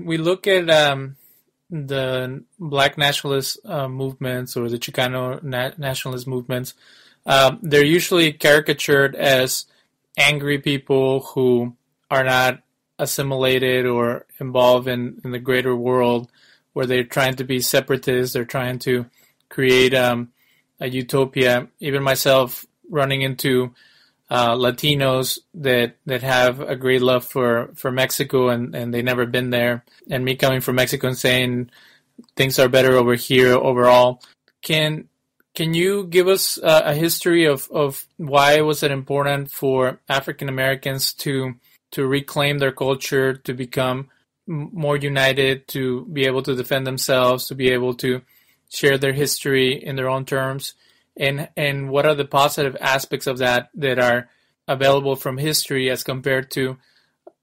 when we look at the Black nationalist movements or the Chicano nationalist movements, they're usually caricatured as angry people who are not assimilated or involved in the greater world, where they're trying to be separatists, they're trying to create a utopia. Even myself running into Latinos that have a great love for Mexico and they've never been there, and me coming from Mexico and saying things are better over here overall. Can you give us a history of why was it important for African Americans to reclaim their culture, to become more united, to be able to defend themselves, to be able to share their history in their own terms? And what are the positive aspects of that are available from history as compared to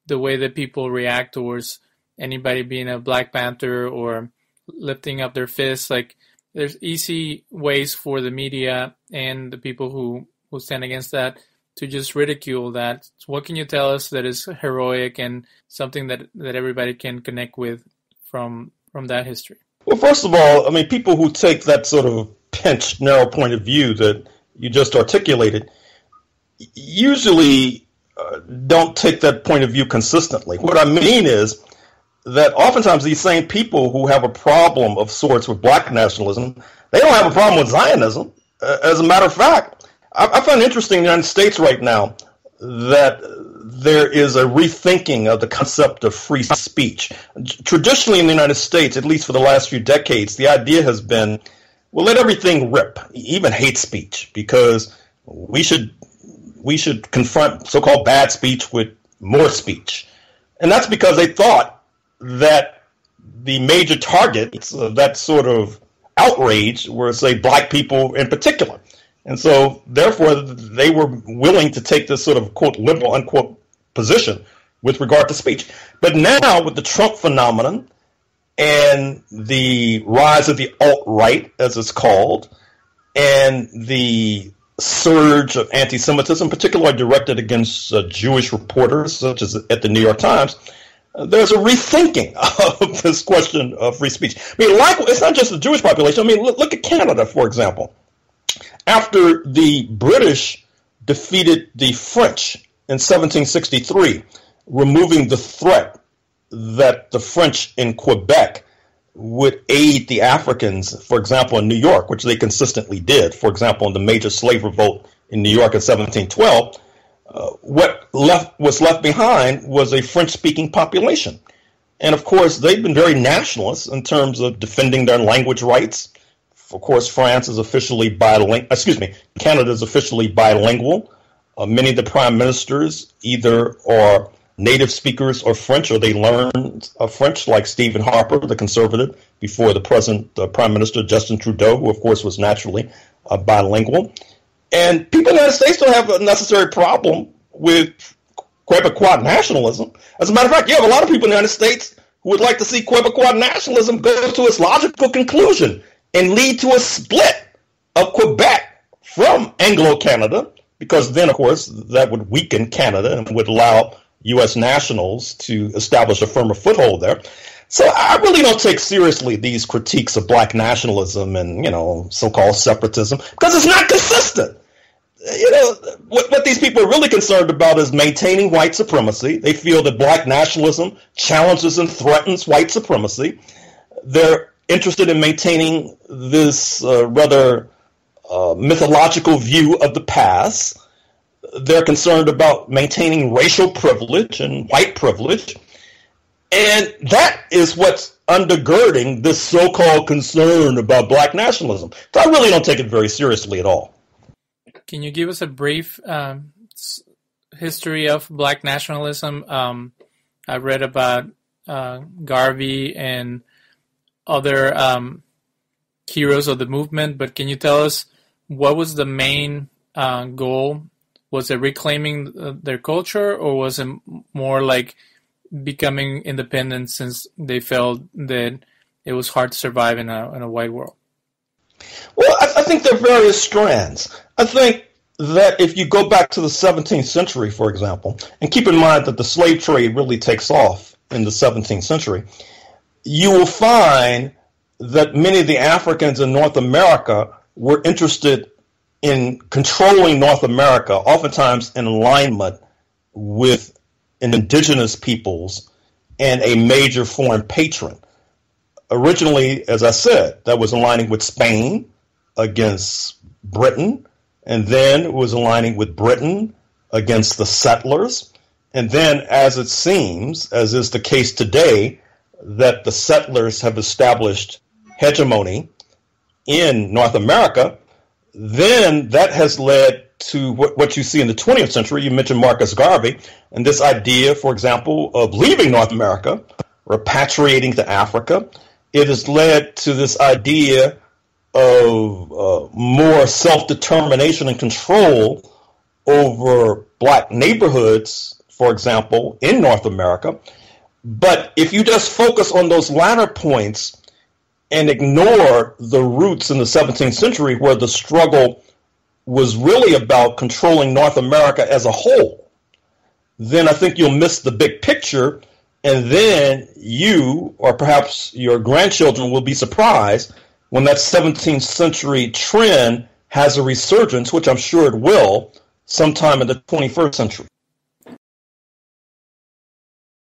the way that people react towards anybody being a Black Panther or lifting up their fists? Like, there's easy ways for the media and the people who stand against that to just ridicule that. So what can you tell us that is heroic and something that everybody can connect with from that history? Well, first of all, I mean, people who take that sort of pinched, narrow point of view that you just articulated usually don't take that point of view consistently. What I mean is that oftentimes these same people who have a problem of sorts with Black nationalism, they don't have a problem with Zionism. As a matter of fact, I find it interesting in the United States right now that there is a rethinking of the concept of free speech. Traditionally in the United States, at least for the last few decades, the idea has been, well, let everything rip, even hate speech, because we should confront so-called bad speech with more speech. And that's because they thought that the major targets of that sort of outrage were, say, Black people in particular. And so, therefore, they were willing to take this sort of, quote, liberal, unquote, position with regard to speech. But now, with the Trump phenomenon and the rise of the alt-right, as it's called, and the surge of anti-Semitism, particularly directed against Jewish reporters, such as at the New York Times, there's a rethinking of this question of free speech. I mean, it's not just the Jewish population. I mean, look at Canada, for example. After the British defeated the French in 1763, removing the threat that the French in Quebec would aid the Africans, for example, in New York, which they consistently did. For example, in the major slave revolt in New York in 1712, what was left behind was a French-speaking population. And, of course, they've been very nationalist in terms of defending their language rights. Of course, France is officially bilingual. Canada is officially bilingual. Many of the prime ministers either are native speakers of French or they learned French, like Stephen Harper, the conservative, before the present Prime Minister, Justin Trudeau, who, of course, was naturally bilingual. And people in the United States don't have a necessary problem with Quebecois nationalism. As a matter of fact, you have a lot of people in the United States who would like to see Quebecois nationalism go to its logical conclusion and lead to a split of Quebec from Anglo-Canada, because then, of course, that would weaken Canada and would allow U.S. nationals to establish a firmer foothold there. So I really don't take seriously these critiques of Black nationalism and, so-called separatism, because it's not consistent. What these people are really concerned about is maintaining white supremacy. They feel that Black nationalism challenges and threatens white supremacy. They're interested in maintaining this rather mythological view of the past. They're concerned about maintaining racial privilege and white privilege. And that is what's undergirding this so-called concern about Black nationalism. So I really don't take it very seriously at all. Can you give us a brief history of Black nationalism? I read about Garvey and other heroes of the movement, but can you tell us what was the main goal? Was it reclaiming their culture, or was it more like becoming independent since they felt that it was hard to survive in a white world? Well, I think there are various strands. I think that if you go back to the 17th century, for example, and keep in mind that the slave trade really takes off in the 17th century, you will find that many of the Africans in North America were interested in controlling North America, oftentimes in alignment with indigenous peoples and a major foreign patron. Originally, as I said, that was aligning with Spain against Britain, and then it was aligning with Britain against the settlers. And then, as it seems, as is the case today, that the settlers have established hegemony in North America, then that has led to what you see in the 20th century. You mentioned Marcus Garvey, and this idea, for example, of leaving North America, repatriating to Africa. It has led to this idea of more self-determination and control over black neighborhoods, for example, in North America. But if you just focus on those latter points and ignore the roots in the 17th century where the struggle was really about controlling North America as a whole, then I think you'll miss the big picture, and then you or perhaps your grandchildren will be surprised when that 17th century trend has a resurgence, which I'm sure it will, sometime in the 21st century.